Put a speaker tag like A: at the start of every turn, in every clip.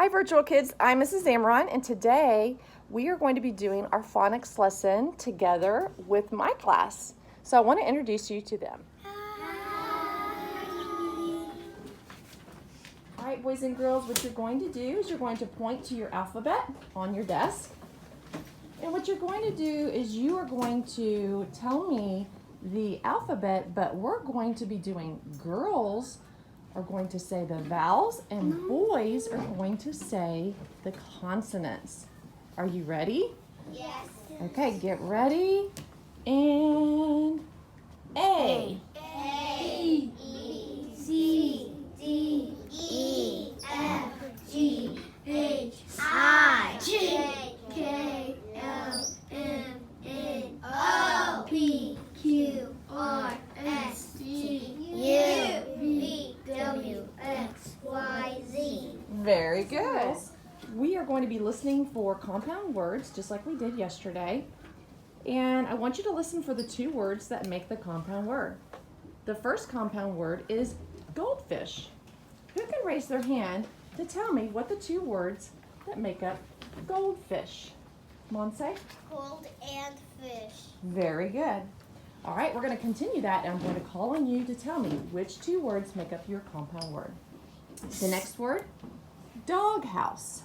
A: Hi virtual kids, I'm Mrs. Amaron, and today we are going to be doing our phonics lesson together with my class. So I want to introduce you to them. All right, boys and girls, what you're going to do is you're going to point to your alphabet on your desk. And what you're going to do is you are going to tell me the alphabet, but we're going to be doing girls are going to say the vowels and boys are going to say the consonants. Are you ready?
B: Yes.
A: Okay, get ready. And A.
B: A, E, C, D, E, F, G, H, I, J, K, L, M, N, O, P, Q, R, S, T, U, V, W, X, Y, Z.
A: Very good. We are going to be listening for compound words just like we did yesterday. And I want you to listen for the two words that make the compound word. The first compound word is goldfish. Who can raise their hand to tell me what the two words that make up goldfish? Monse?
B: Gold and fish.
A: Very good. All right, we're going to continue that, and I'm going to call on you to tell me which two words make up your compound word. The next word, doghouse.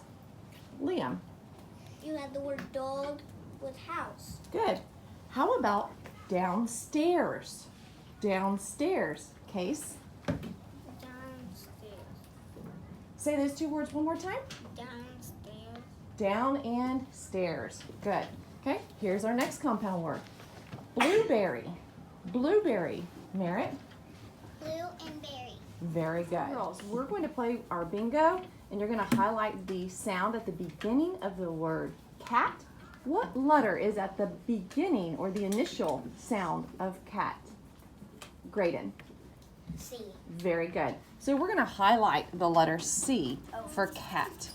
A: Liam.
B: You had the word dog with house.
A: Good. How about downstairs? Downstairs. Case.
B: Downstairs.
A: Say those two words one more time.
B: Downstairs.
A: Down and stairs. Good. Okay, here's our next compound word. Blueberry. Blueberry. Merritt.
B: Blue and berry.
A: Very good. Girls, we're going to play our bingo, and you're going to highlight the sound at the beginning of the word cat. What letter is at the beginning or the initial sound of cat? Graydon.
B: C.
A: Very good. So we're going to highlight the letter C for cat.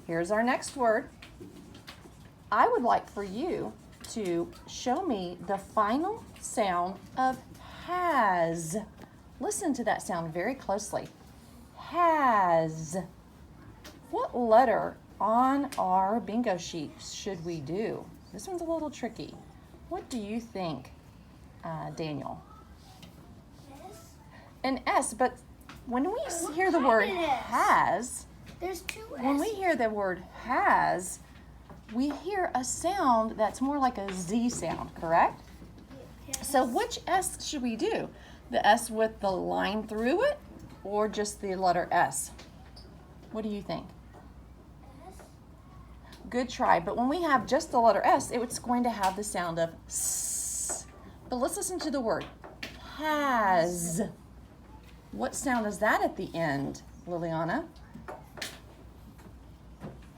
A: Here's our next word. I would like for you to show me the final sound of has. Listen to that sound very closely. Has. What letter on our bingo sheet should we do? This one's a little tricky. What do you think, Daniel?
B: S.
A: An S, but when we hear the word
B: kind of S?
A: has,
B: There's two S.
A: when we hear the word has, we hear a sound that's more like a Z sound, correct?
B: Yes.
A: So which S should we do? The S with the line through it or just the letter S? What do you think?
B: S.
A: Good try, but when we have just the letter S, it's going to have the sound of S. But let's listen to the word has. What sound is that at the end, Liliana?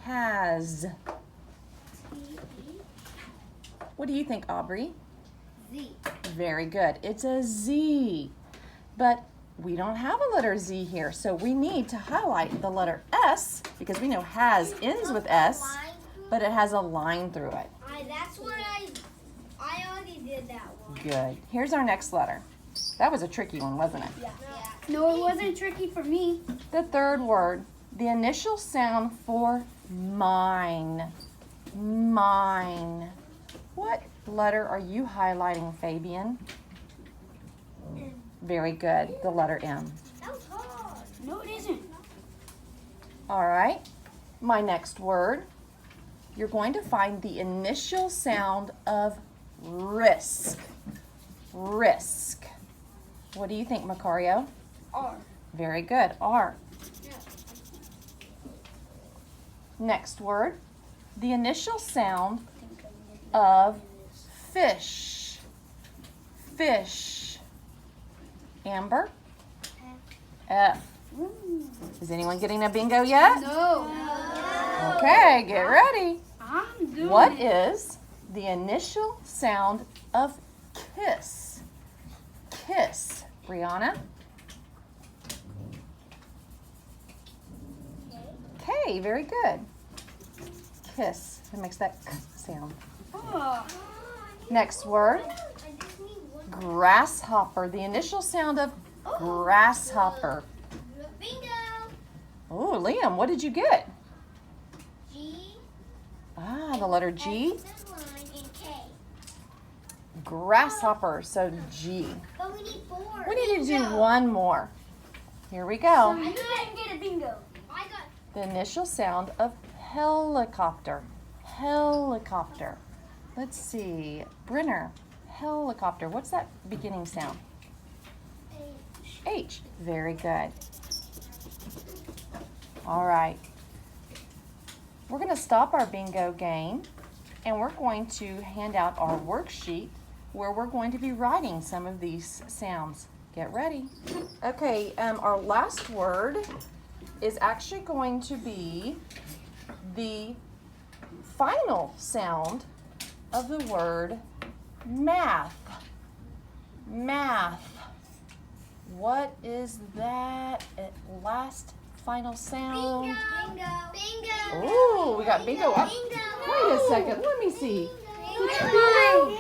A: Has. What do you think, Aubrey?
B: Z.
A: Very good. It's a Z. But we don't have a letter Z here, so we need to highlight the letter S because we know has ends with S, but it has a line through it.
B: That's what I already did that one.
A: Good. Here's our next letter. That was a tricky one, wasn't it?
B: Yeah. No, it wasn't tricky for me.
A: The third word, the initial sound for mine. Mine. What letter are you highlighting, Fabian? Very good. The letter M.
B: That was hard. No, it isn't.
A: All right. My next word, you're going to find the initial sound of risk. Risk. What do you think, Macario?
B: R.
A: Very good. R.
B: Yeah.
A: Next word, the initial sound of fish. Fish. Amber? F. Is anyone getting a bingo yet?
B: No.
A: Okay, get ready.
B: I'm doing
A: What is the initial sound of kiss? Kiss. Brianna? K, very good. Kiss. It makes that k sound.
B: Oh.
A: Next word, grasshopper. The initial sound of grasshopper.
B: Bingo.
A: Oh, Liam, what did you get?
B: G.
A: Ah, the letter G.
B: X line and K.
A: Grasshopper, so G.
B: But we need 4.
A: We need to do one more. Here we go.
B: I didn't get a bingo. I got.
A: The initial sound of helicopter. Helicopter. Let's see. Brenner, helicopter. What's that beginning sound?
B: H.
A: H. Very good. All right. We're going to stop our bingo game and we're going to hand out our worksheet where we're going to be writing some of these sounds. Get ready. Okay, our last word is actually going to be the final sound of the word math. Math. What is that last final sound?
B: Bingo. Bingo.
A: Oh, we got bingo up. Wait a second, let me see. Bingo.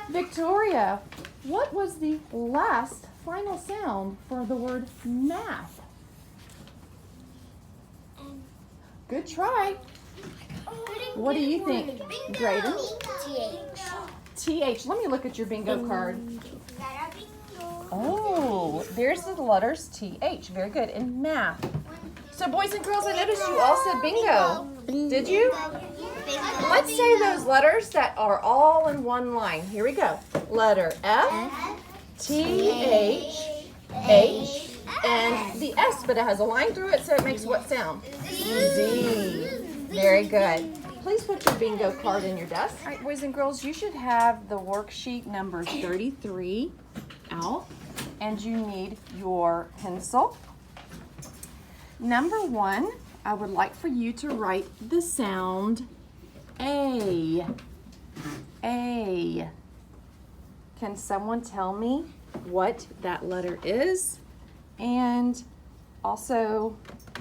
A: Victoria, what was the last final sound for the word math? Good try. What do you think, Graydon? TH. Let me look at your bingo card. Oh, there's the letters TH. Very good. And math. So, boys and girls, I noticed you all said bingo. Did you? Let's say those letters that are all in one line. Here we go. Letter F, T, H, H, and the S, but it has a line through it, so it makes what sound? Z. Very good. Please put your bingo card in your desk. All right, boys and girls, you should have the worksheet number 33 out, and you need your pencil. Number 1, I would like for you to write the sound A. A. Can someone tell me what that letter is? And also,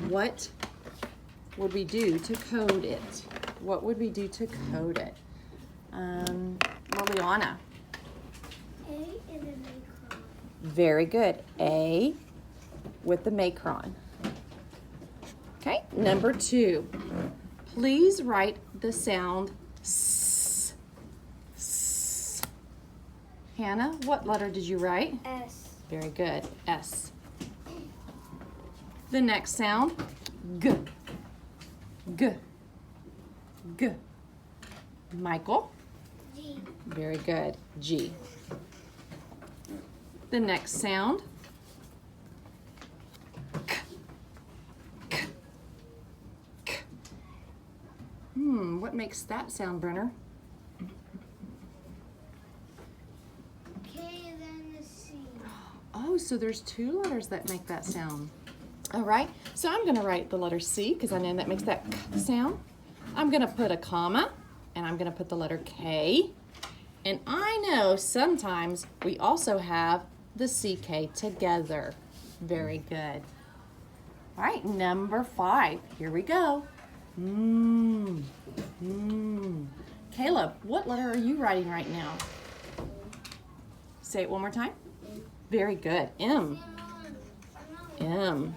A: what would we do to code it? What would we do to code it? Liliana.
B: A is a macron.
A: Very good. A with the macron. Okay, number 2. Please write the sound S. S. Hannah, what letter did you write?
B: S.
A: Very good. S. The next sound, G. G. G. Michael.
B: G.
A: Very good. G. The next sound, K. K. K. What makes that sound, Brenner?
B: K and then the C.
A: Oh, so there's 2 letters that make that sound. All right, so I'm going to write the letter C because I know that makes that K sound. I'm going to put a comma, and I'm going to put the letter K. And I know sometimes we also have the CK together. Very good. All right, number 5. Here we go. Caleb, what letter are you writing right now? Say it one more time. Very good. M. M.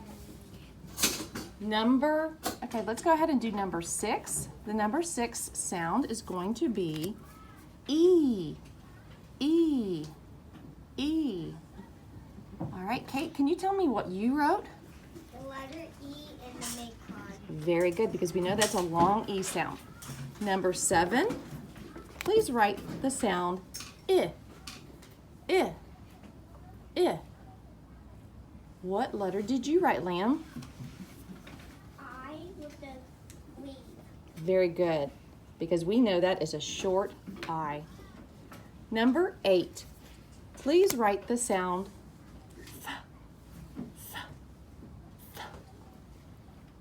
A: Okay, let's go ahead and do number 6. The number 6 sound is going to be E. E. E. All right, Kate, can you tell me what you wrote?
B: The letter E and the macron.
A: Very good, because we know that's a long E sound. Number 7, please write the sound I. I. I. What letter did you write, Lamb?
B: I with the we.
A: Very good, because we know that is a short I. Number 8, please write the sound F. F. F.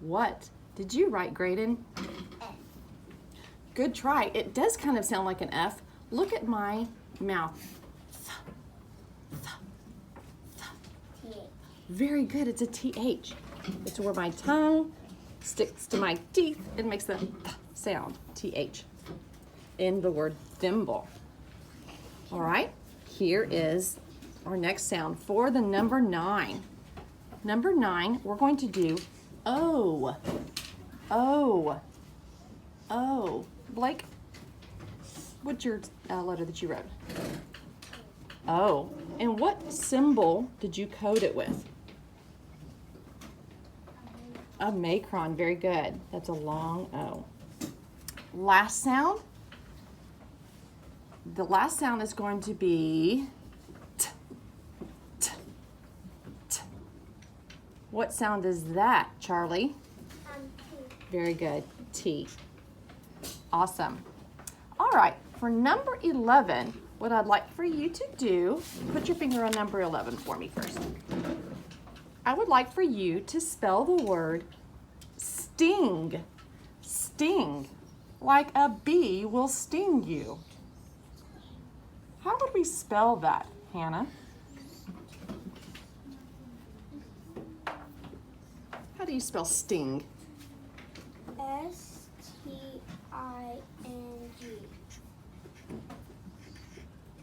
A: What did you write, Graydon?
B: F.
A: Good try. It does kind of sound like an F. Look at my mouth. F. F. F.
B: T.
A: Very good. It's a TH. It's where my tongue sticks to my teeth and makes the sound, TH, in the word thimble. All right, here is our next sound for the number 9. Number 9, we're going to do O. O. O. Blake, what's your letter that you wrote? O. And what symbol did you code it with? A macron. Very good. That's a long O. Last sound. The last sound is going to be t, t, t. What sound is that, Charlie? Very good. T. Awesome. All right. For number 11, what I'd like for you to do, put your finger on number 11 for me first. I would like for you to spell the word sting. Sting. Like a bee will sting you. How would we spell that, Hannah? How do you spell sting?
B: S-T-I-N-G.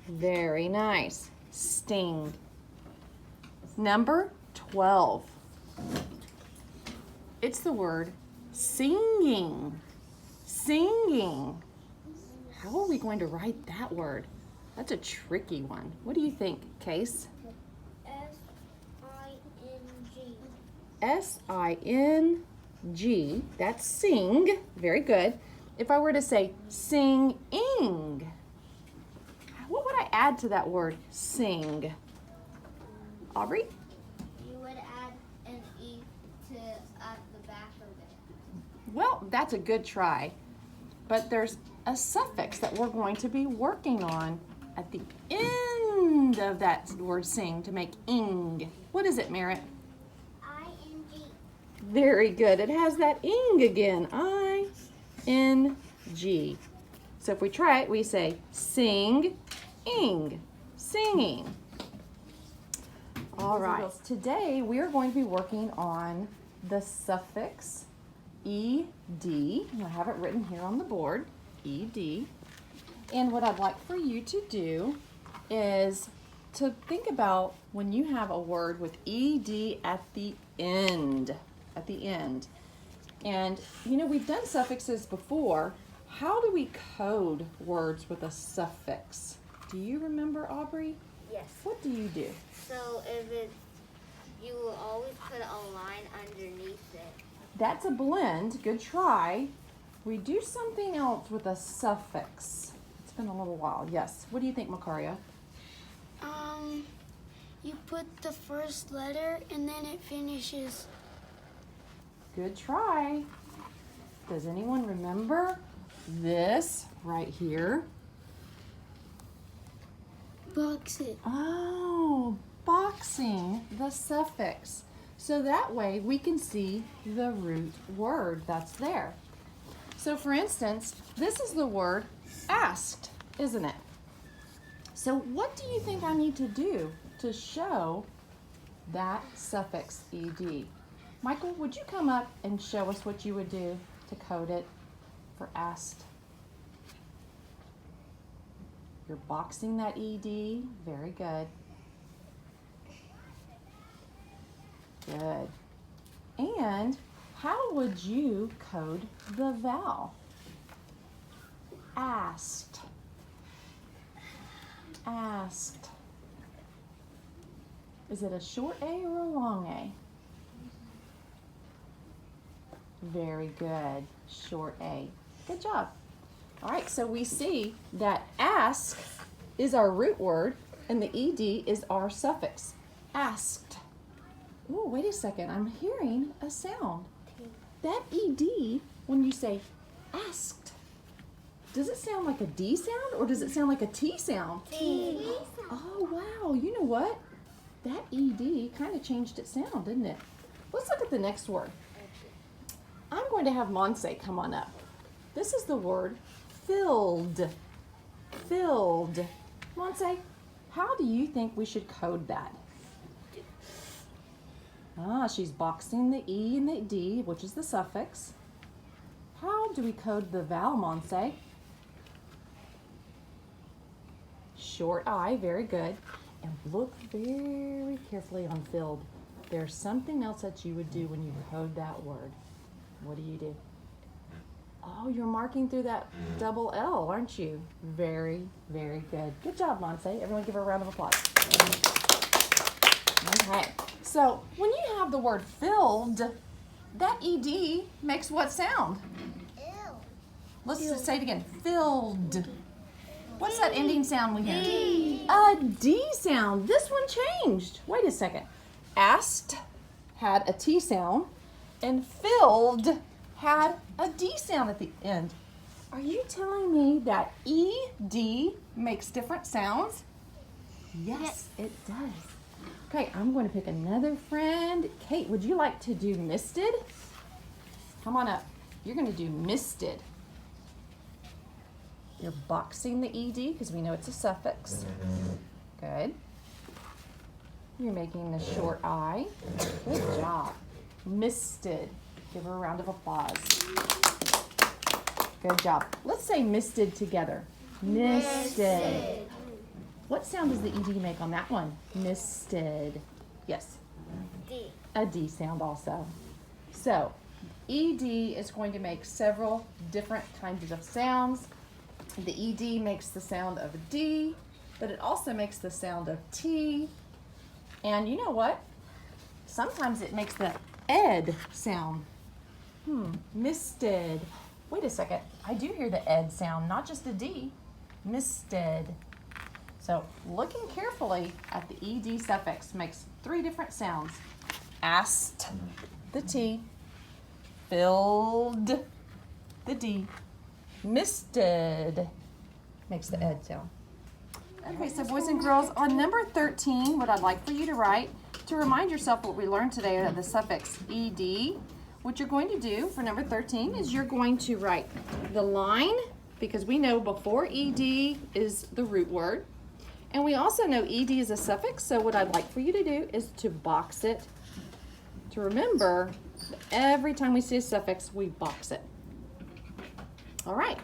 A: Very nice. Sting. Number 12. It's the word singing. Singing. How are we going to write that word? That's a tricky one. What do you think, Case?
B: S-I-N-G.
A: S-I-N-G. That's sing. Very good. If I were to say singing, what would I add to that word, sing? Aubrey?
B: You would add an E to at the back of it.
A: Well, that's a good try. But there's a suffix that we're going to be working on at the end of that word sing to make ing. What is it, Merritt?
B: I-N-G.
A: Very good. It has that ing again. I-N-G. So if we try it, we say sing, ing, singing. All right. Today we are going to be working on the suffix ed. I have it written here on the board, ed. And what I'd like for you to do is to think about when you have a word with ed at the end. At the end. And you know, we've done suffixes before. How do we code words with a suffix? Do you remember, Aubrey?
B: Yes.
A: What do you do?
B: So if it's, you will always put a line underneath it.
A: That's a blend. Good try. We do something else with a suffix. It's been a little while. Yes. What do you think, Macario?
C: You put the first letter and then it finishes.
A: Good try. Does anyone remember this right here?
C: Box it.
A: Oh, boxing the suffix. So that way we can see the root word that's there. So for instance, this is the word asked, isn't it? So what do you think I need to do to show that suffix ed? Michael, would you come up and show us what you would do to code it for asked? You're boxing that ed. Very good. Good. And how would you code the vowel? Asked. Asked. Is it a short A or a long A? Very good. Short A. Good job. All right, so we see that ask is our root word and the ed is our suffix. Asked. Oh, wait a second. I'm hearing a sound. That ed, when you say asked, does it sound like a D sound or does it sound like a T sound?
B: T.
A: Oh, wow. You know what? That ed kind of changed its sound, didn't it? Let's look at the next word. I'm going to have Monse come on up. This is the word filled. Filled. Monse, how do you think we should code that? She's boxing the E and the D, which is the suffix. How do we code the vowel, Monse? Short I, very good. And look very carefully on filled. there's something else that you would do when you code that word, what do? Oh, you're marking through that double L, aren't you? Very, very good. Good job, Monse. Everyone give her a round of applause. Okay, so when you have the word filled, that ED makes what sound?
B: Ew.
A: Let's just say it again. Filled. What's that ending sound we hear?
C: D.
A: A D sound. This one changed. Wait a second. Asked had a T sound, and filled had a D sound at the end. Are you telling me that ED makes different sounds? Yes, it does. Okay, I'm going to pick another friend. Kate, would you like to do misted? Come on up. You're going to do misted. You're boxing the ED because we know it's a suffix. Good. You're making the short I. Good job. Misted. Give her a round of applause. Good job. Let's say misted together. Misted. What sound does the ED make on that one? Misted. Yes.
B: D.
A: A D sound also. So, ED is going to make several different kinds of sounds. The ED makes the sound of a D, but it also makes the sound of T. And you know what? Sometimes it makes the ed sound. Misted. Wait a second. I do hear the ed sound, not just a D. Misted. So looking carefully at the ED suffix makes 3 different sounds. Asked, the T. Filled, the D. Misted makes the ed sound. Okay, so boys and girls, on number 13, what I'd like for you to write, to remind yourself what we learned today of the suffix ed, what you're going to do for number 13 is you're going to write the line, because we know before ed is the root word, and we also know ed is a suffix, so what I'd like for you to do is to box it, to remember that every time we see a suffix, we box it. All right,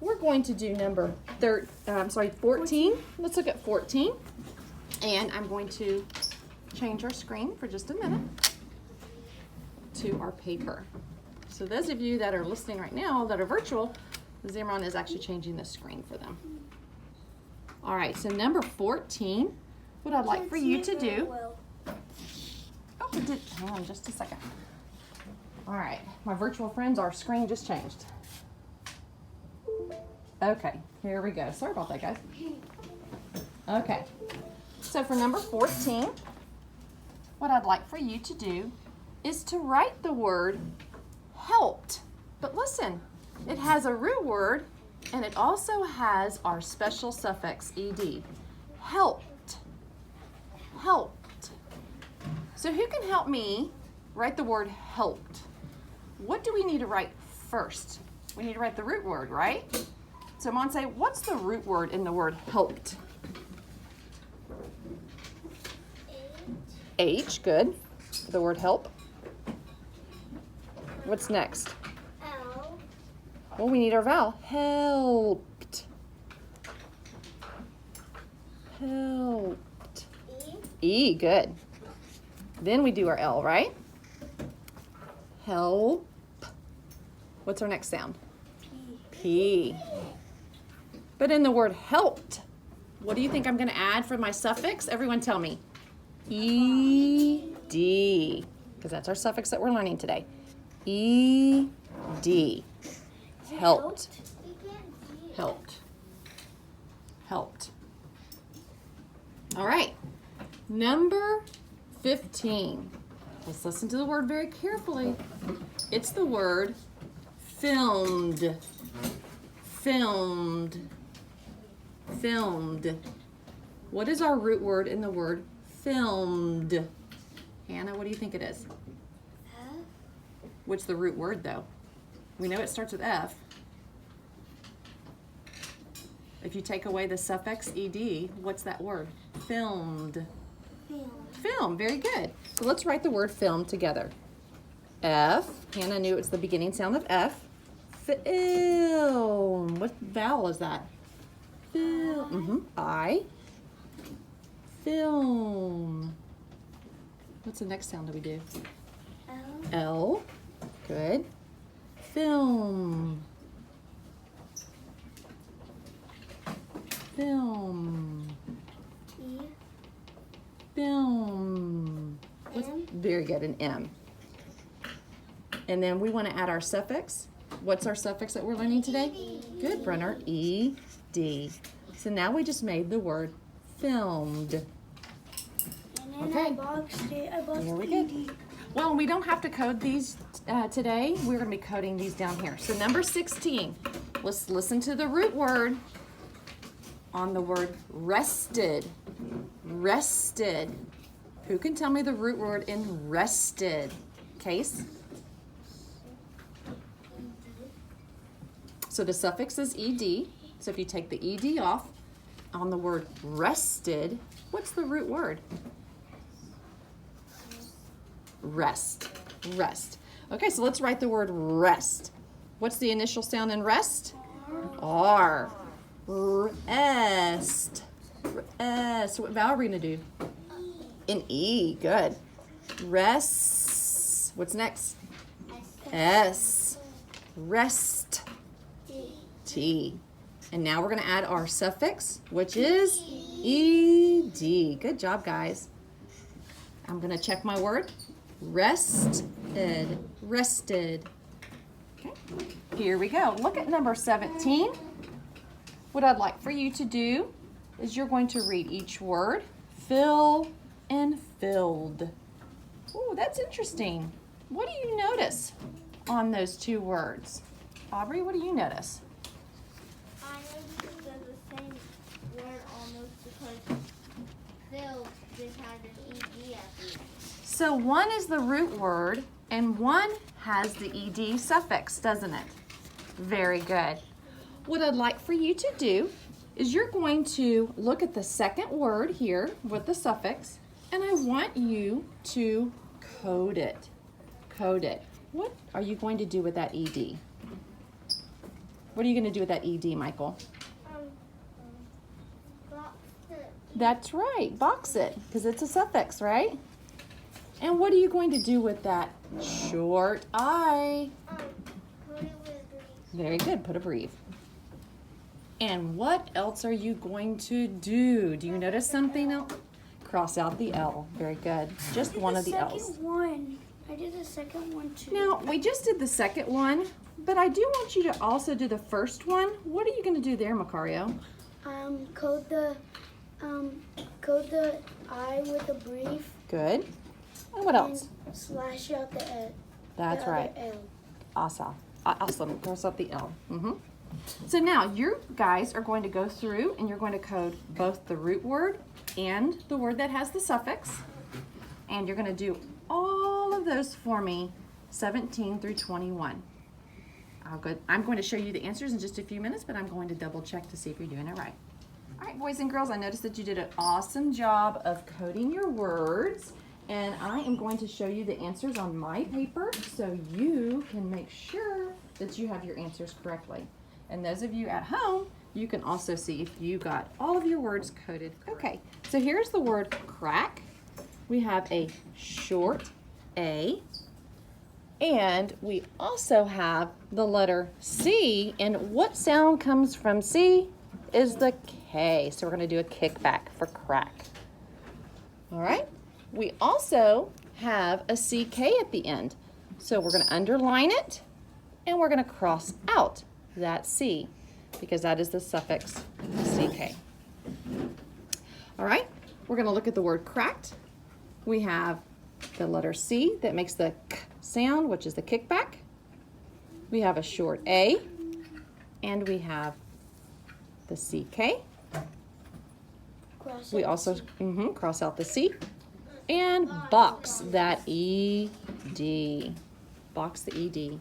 A: we're going to do number 14. Let's look at 14. And I'm going to change our screen for just a minute to our paper. So those of you that are listening right now that are virtual, Zimron is actually changing the screen for them. All right, so number 14, what I'd like for you to do. Oh, it did. Hang on just a second. All right, my virtual friends, our screen just changed. Okay, here we go. Sorry about that, guys. Okay, so for number 14, what I'd like for you to do is to write the word helped. But listen, it has a root word, and it also has our special suffix ed. Helped. Helped. So who can help me write the word helped? What do we need to write first? We need to write the root word, right? So Monse, what's the root word in the word helped? H, good. The word help. What's next?
B: L.
A: Well, we need our vowel. Helped. Helped.
B: E.
A: E, good. Then we do our L, right? Help. What's our next sound? P. But in the word helped, what do you think I'm going to add for my suffix? Everyone tell me. E-D. Because that's our suffix that we're learning today. E-D. Helped. Helped. Helped. All right. Number 15. Let's listen to the word very carefully. It's the word filmed. Filmed. Filmed. What is our root word in the word filmed? Hannah, what do you think it is?
C: F.
A: What's the root word though? We know it starts with F. If you take away the suffix ed, what's that word? Filmed.
C: Film.
A: Film, very good. So let's write the word film together. F, Hannah knew it's the beginning sound of F. Film. What vowel is that? Film. I. Film. What's the next sound that we do?
C: L.
A: L. Good. Film. Film.
C: E.
A: Film.
C: M.
A: Very good, an M. And then we want to add our suffix. What's our suffix that we're learning today? Good, Brenner. E-D. So now we just made the word filmed.
C: And then
A: Okay.
C: I boxed it. I boxed
A: Very
C: the
A: good.
C: ED.
A: Well, we don't have to code these today. We're going to be coding these down here. So number 16, let's listen to the root word on the word rested. Rested. Who can tell me the root word in rested? Case? So the suffix is ed. So if you take the ed off on the word rested, what's the root word? Rest. Rest. Okay, so let's write the word rest. What's the initial sound in rest? R. Rest. Rest. What vowel are we going to do? An E. Good. Rest. What's next? S. Rest. T. And now we're going to add our suffix, which is ed. Good job, guys. I'm going to check my word. Rested. Rested. Okay. Here we go. Look at number 17. What I'd like for you to do is you're going to read each word. Fill and filled. Ooh, that's interesting. What do you notice on those two words? Aubrey, what do you notice?
B: I noticed they're the same word almost because Phil just has an ED at the end.
A: So one is the root word and one has the ed suffix, doesn't it? Very good. What I'd like for you to do is you're going to look at the second word here with the suffix, and I want you to code it. Code it. What are you going to do with that ed? What are you going to do with that ed, Michael?
B: Box it.
A: That's right, box it, because it's a suffix, right? And what are you going to do with that short I?
B: Put it with green.
A: Very good, put a brief. And what else are you going to do? Do you notice something else? Cross out the L. Very good. Just one of the L's.
C: Second one. I did the second one too.
A: Now, we just did the second one, but I do want you to also do the first one. What are you going to do there, Macario?
C: Code the I with a brief.
A: Good. And what else?
C: And slash out the L.
A: That's
C: the other
A: right.
C: L.
A: Awesome. Awesome. Cross out the L. So now you guys are going to go through and you're going to code both the root word and the word that has the suffix. And you're going to do all of those for me, 17 through 21. I'm going to show you the answers in just a few minutes, but I'm going to double check to see if you're doing it right. All right, boys and girls, I noticed that you did an awesome job of coding your words. And I am going to show you the answers on my paper so you can make sure that you have your answers correctly. And those of you at home, you can also see if you got all of your words coded. Okay, so here's the word crack. We have a short A, and we also have the letter C, and what sound comes from C is the K. So we're going to do a kickback for crack. All right, we also have a CK at the end. So we're going to underline it, and we're going to cross out that C, because that is the suffix CK. All right, we're going to look at the word cracked. We have the letter C that makes the K sound, which is the kickback. We have a short A, and we have the CK.
C: Cross
A: We
C: out
A: also
C: C.
A: cross out the C, and box that ED. Box the ED.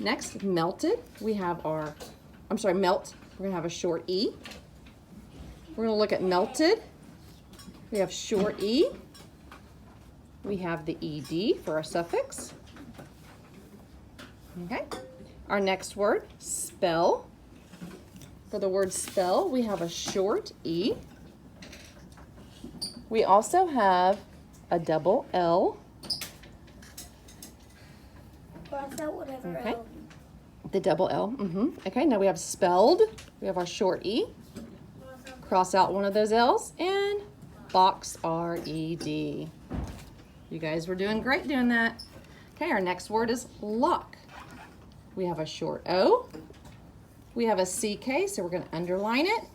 A: Next, melted. We have our, melt. We're going to have a short E. We're going to look at melted. We have short E. We have the ED for our suffix. Okay. Our next word, spell. For the word spell, we have a short E. We also have a double L.
C: Cross out whatever
A: Okay.
C: L.
A: The double L. Okay, now we have spelled. We have our short E. Cross out one of those L's and box R-E-D. You guys were doing great doing that. Okay, our next word is lock. We have a short O. We have a CK, so we're going to underline it.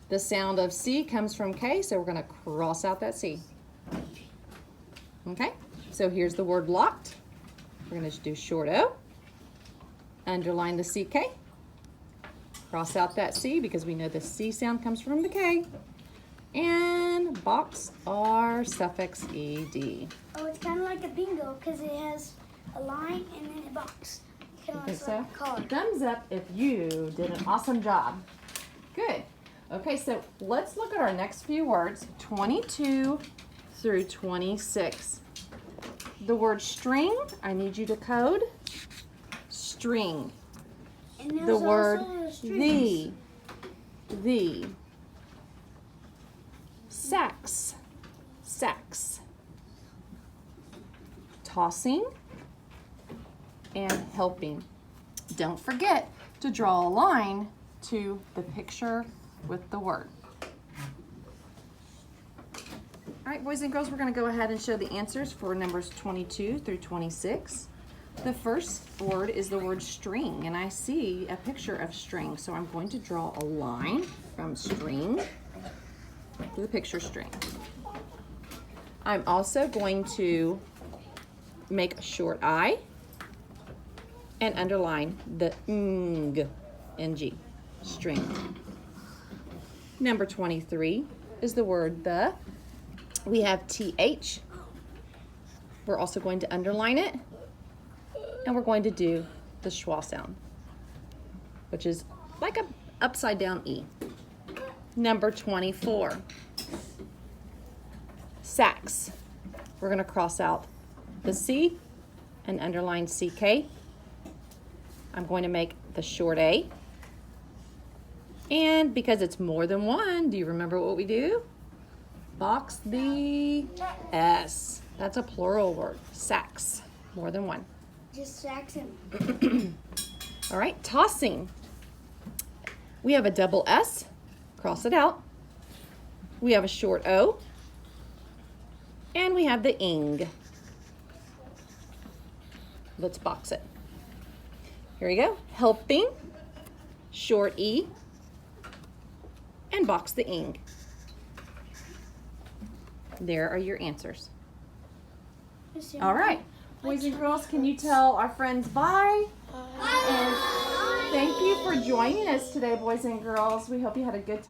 A: The sound of C comes from K, so we're going to cross out that C. Okay, so here's the word locked. We're going to do short O. Underline the CK. Cross out that C because we know the C sound comes from the K. And box R suffix ED.
C: Oh, it's kind of like a bingo because it has a line and then a box. Kind of
A: Think
C: like
A: so?
C: a card.
A: Thumbs up if you did an awesome job. Good. Okay, so let's look at our next few words, 22 through 26. The word string, I need you to code string.
C: And there's
A: The word
C: also strings.
A: the. Sax, sax. Tossing and helping. Don't forget to draw a line to the picture with the word. All right, boys and girls, we're going to go ahead and show the answers for numbers 22 through 26. The first word is the word string, and I see a picture of string, so I'm going to draw a line from string to the picture string. I'm also going to make a short I and underline the ng, string. Number 23 is the word the. We have TH. We're also going to underline it, and we're going to do the schwa sound, which is like a upside down E. Number 24, sax. We're going to cross out the C and underline CK. I'm going to make the short A. And because it's more than one, do you remember what we do? Box the S. That's a plural word, sax, more than one.
C: Just Saxon.
A: All right, tossing. We have a double S, cross it out. We have a short O, and we have the ing. Let's box it. Here we go, helping, short E, and box the ing. There are your answers. All right, boys and girls, can you tell our friends bye? And thank you for joining us today, boys and girls. We hope you had a good time.